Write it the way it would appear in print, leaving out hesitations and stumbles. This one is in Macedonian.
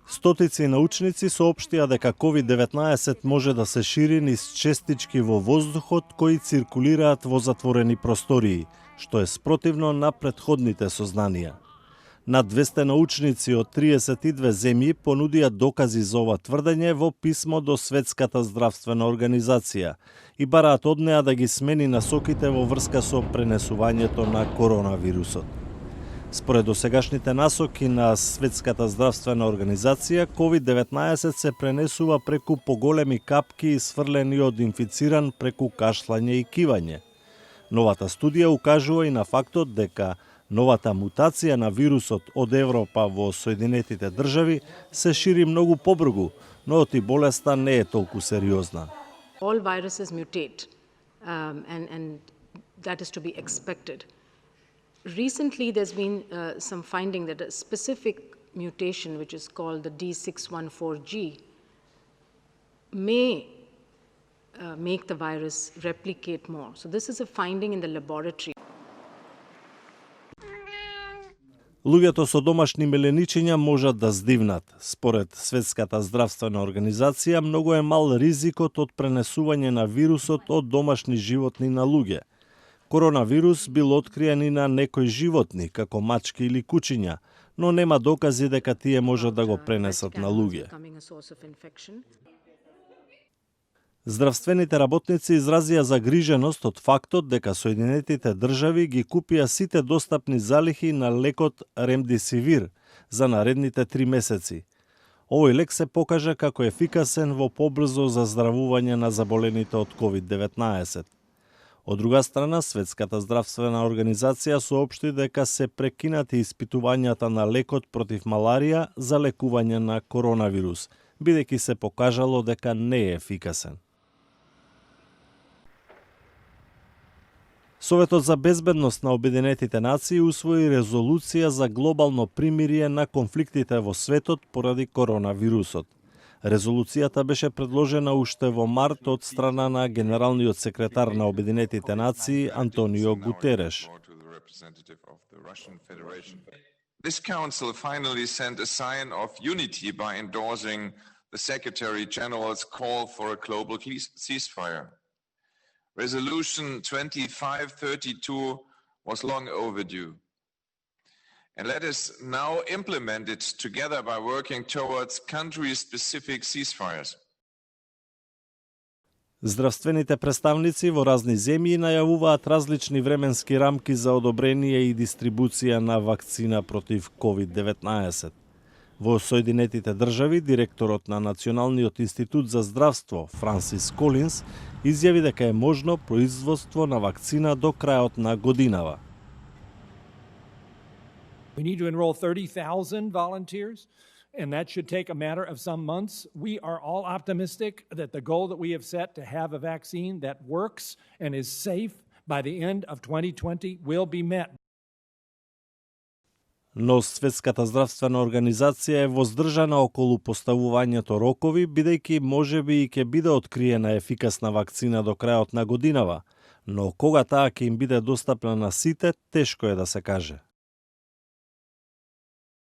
Стотици научници соопштија дека COVID-19 може да се шири низ честички во воздухот кои циркулираат во затворени простории, што е спротивно на претходните сознанија. Над 200 научници од 32 земји понудија докази за ова тврдење во писмо до Светската здравствена организација и бараат од неа да ги смени насоките во врска со пренесувањето на коронавирусот. Според досегашните насоки на Светската здравствена организација, COVID-19 се пренесува преку поголеми капки исфрлени од инфициран преку кашлање и кивање. Новата студија укажува и на фактот дека новата мутација на вирусот од Европа во Соединетите држави се шири многу побрзо, но и болеста не е толку сериозна. All viruses mutate, and that is to be expected. Recently, there's been some finding that a specific mutation, which is called the D614G, may make the virus replicate more. So this is a finding in the laboratory. Луѓето со домашни меленичиња можат да здивнат. Според Светската здравствена организација, многу е мал ризикот од пренесување на вирусот од домашни животни на луѓе. Коронавирус бил откриен и на некои животни, како мачки или кучиња, но нема докази дека тие можат да го пренесат на луѓе. Здравствените работници изразија загриженост од фактот дека Соединетите држави ги купија сите достапни залихи на лекот Ремдесивир за наредните 3 месеци. Овој лек се покажа како ефикасен во побрзо заздравување на заболените од COVID-19. Од друга страна, Светската здравствена организација соопшти дека се прекинати испитувањата на лекот против маларија за лекување на коронавирус, бидејќи се покажало дека не е ефикасен. Советот за безбедност на Обединетите нации усвои резолуција за глобално примирие на конфликтите во светот поради коронавирусот. Резолуцијата беше предложена уште во март од страна на генералниот секретар на Обединетите нации Антонио Гутереш. This council finally sent a sign of unity by endorsing the Secretary General's call for a global ceasefire. Resolution 2532 was long overdue. And let us now implement it together by working towards country-specific ceasefires. Здравствените представници во разни земји најавуваат различни временски рамки за одобрение и дистрибуција на вакцина против COVID-19. Во Соединетите држави, директорот на Националниот институт за здравство, Франсис Колинс, изјави дека е можно производство на вакцина до крајот на годинава. We need to enroll 30,000 volunteers, and that should take a matter of some months. We are all optimistic that the goal that we have set to have a vaccine that works and is safe by the end of 2020 will be met. Но Светската здравствена организација е воздржана околу поставувањето рокови, бидејќи можеби и ќе биде откриена ефикасна вакцина до крајот на годинава, но кога таа ќе им биде достапна на сите, тешко е да се каже.